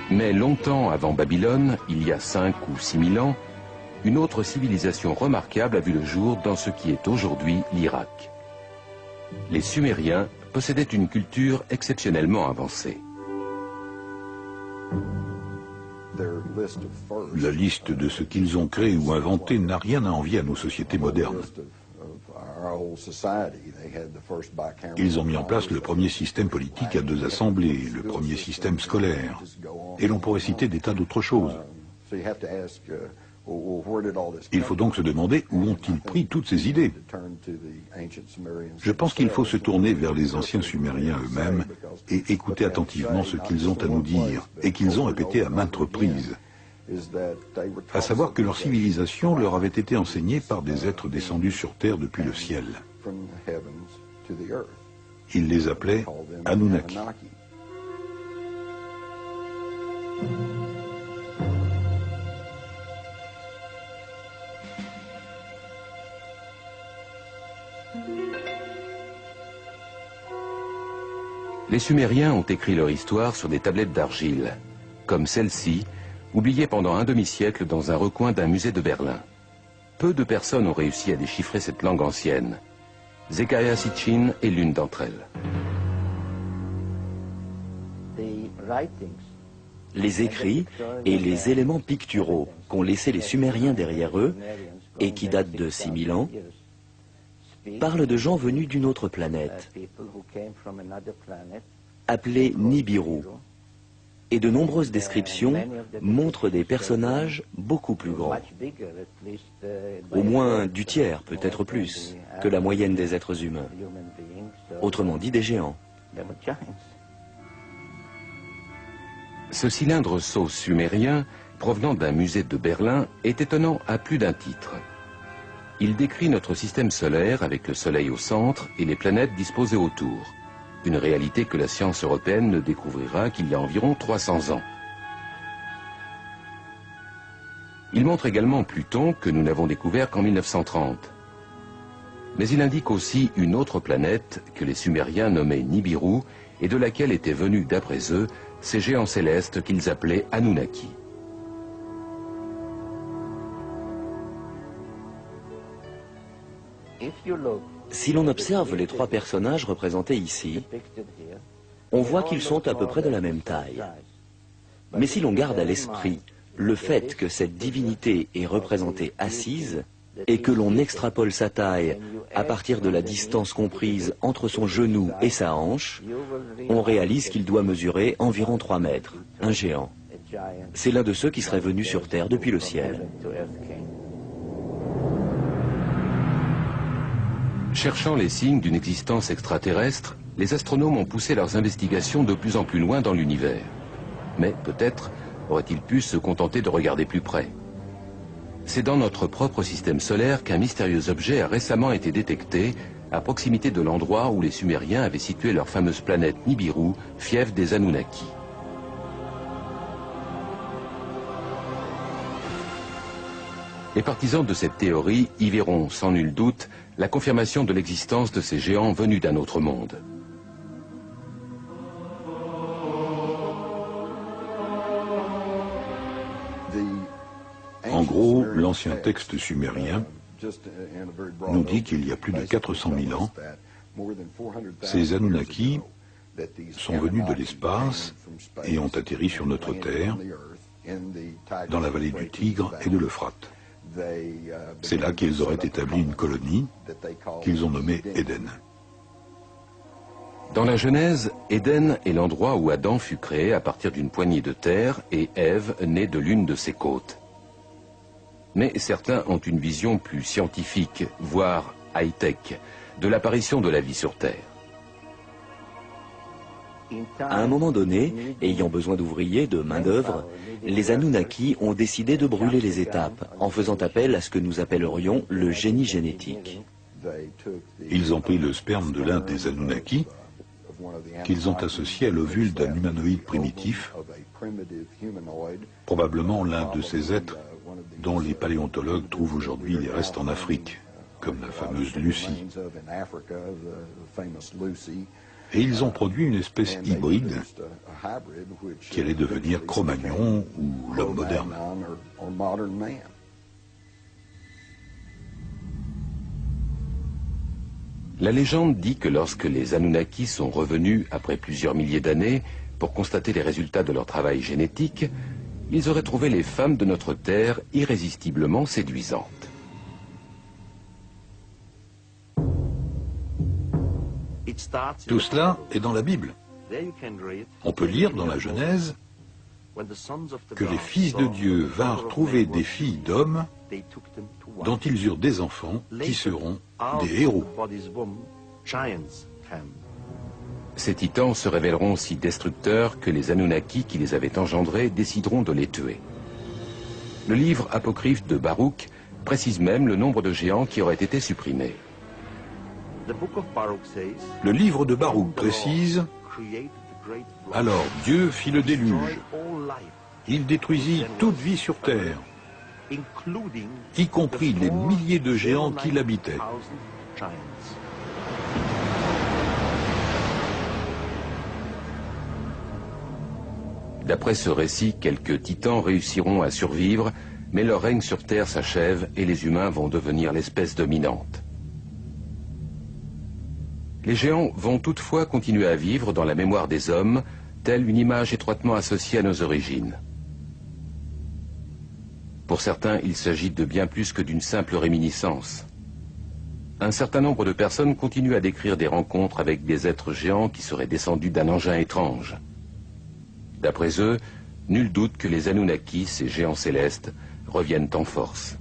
Mais longtemps avant Babylone, il y a 5 ou 6 000 ans, une autre civilisation remarquable a vu le jour dans ce qui est aujourd'hui l'Irak. Les Sumériens possédaient une culture exceptionnellement avancée. La liste de ce qu'ils ont créé ou inventé n'a rien à envier à nos sociétés modernes. Ils ont mis en place le premier système politique à 2 assemblées, le premier système scolaire, et l'on pourrait citer des tas d'autres choses. Il faut donc se demander où ont-ils pris toutes ces idées. Je pense qu'il faut se tourner vers les anciens Sumériens eux-mêmes et écouter attentivement ce qu'ils ont à nous dire et qu'ils ont répété à maintes reprises. À savoir que leur civilisation leur avait été enseignée par des êtres descendus sur terre depuis le ciel. Ils les appelaient Anunnaki. Les Sumériens ont écrit leur histoire sur des tablettes d'argile, comme celle-ci, oubliée pendant un demi-siècle dans un recoin d'un musée de Berlin. Peu de personnes ont réussi à déchiffrer cette langue ancienne. Zecharia Sitchin est l'une d'entre elles. Les écrits et les éléments picturaux qu'ont laissés les Sumériens derrière eux, et qui datent de 6000 ans, parlent de gens venus d'une autre planète, appelée Nibiru, et de nombreuses descriptions montrent des personnages beaucoup plus grands, au moins du tiers, peut-être plus, que la moyenne des êtres humains, autrement dit des géants. Ce cylindre sauce sumérien, provenant d'un musée de Berlin, est étonnant à plus d'un titre. Il décrit notre système solaire avec le Soleil au centre et les planètes disposées autour. Une réalité que la science européenne ne découvrira qu'il y a environ 300 ans. Il montre également Pluton que nous n'avons découvert qu'en 1930. Mais il indique aussi une autre planète que les Sumériens nommaient Nibiru et de laquelle étaient venus, d'après eux, ces géants célestes qu'ils appelaient Anunnaki. Si l'on observe les 3 personnages représentés ici, on voit qu'ils sont à peu près de la même taille. Mais si l'on garde à l'esprit le fait que cette divinité est représentée assise et que l'on extrapole sa taille à partir de la distance comprise entre son genou et sa hanche, on réalise qu'il doit mesurer environ 3 mètres, un géant. C'est l'un de ceux qui seraient venus sur Terre depuis le ciel. Cherchant les signes d'une existence extraterrestre, les astronomes ont poussé leurs investigations de plus en plus loin dans l'univers. Mais peut-être auraient-ils pu se contenter de regarder plus près. C'est dans notre propre système solaire qu'un mystérieux objet a récemment été détecté à proximité de l'endroit où les Sumériens avaient situé leur fameuse planète Nibiru, fief des Anunnaki. Les partisans de cette théorie y verront sans nul doute la confirmation de l'existence de ces géants venus d'un autre monde. En gros, l'ancien texte sumérien nous dit qu'il y a plus de 400 000 ans, ces Anunnaki sont venus de l'espace et ont atterri sur notre Terre, dans la vallée du Tigre et de l'Euphrate. C'est là qu'ils auraient établi une colonie qu'ils ont nommée Éden. Dans la Genèse, Éden est l'endroit où Adam fut créé à partir d'une poignée de terre et Ève née de l'une de ses côtes. Mais certains ont une vision plus scientifique, voire high-tech, de l'apparition de la vie sur Terre. À un moment donné, ayant besoin d'ouvriers, de main-d'œuvre, les Anunnaki ont décidé de brûler les étapes, en faisant appel à ce que nous appellerions le génie génétique. Ils ont pris le sperme de l'un des Anunnaki, qu'ils ont associé à l'ovule d'un humanoïde primitif, probablement l'un de ces êtres dont les paléontologues trouvent aujourd'hui les restes en Afrique, comme la fameuse Lucie. Et ils ont produit une espèce hybride qui allait devenir Cro-Magnon ou l'homme moderne. La légende dit que lorsque les Anunnaki sont revenus après plusieurs milliers d'années pour constater les résultats de leur travail génétique, ils auraient trouvé les femmes de notre Terre irrésistiblement séduisantes. Tout cela est dans la Bible. On peut lire dans la Genèse que les fils de Dieu vinrent trouver des filles d'hommes dont ils eurent des enfants qui seront des héros. Ces titans se révéleront si destructeurs que les Anunnaki qui les avaient engendrés décideront de les tuer. Le livre apocryphe de Baruch précise même le nombre de géants qui auraient été supprimés. Le livre de Baruch précise: alors Dieu fit le déluge. Il détruisit toute vie sur terre, y compris les milliers de géants qui l'habitaient. D'après ce récit, quelques titans réussiront à survivre, mais leur règne sur Terre s'achève et les humains vont devenir l'espèce dominante. Les géants vont toutefois continuer à vivre dans la mémoire des hommes, telle une image étroitement associée à nos origines. Pour certains, il s'agit de bien plus que d'une simple réminiscence. Un certain nombre de personnes continuent à décrire des rencontres avec des êtres géants qui seraient descendus d'un engin étrange. D'après eux, nul doute que les Anunnaki, ces géants célestes, reviennent en force.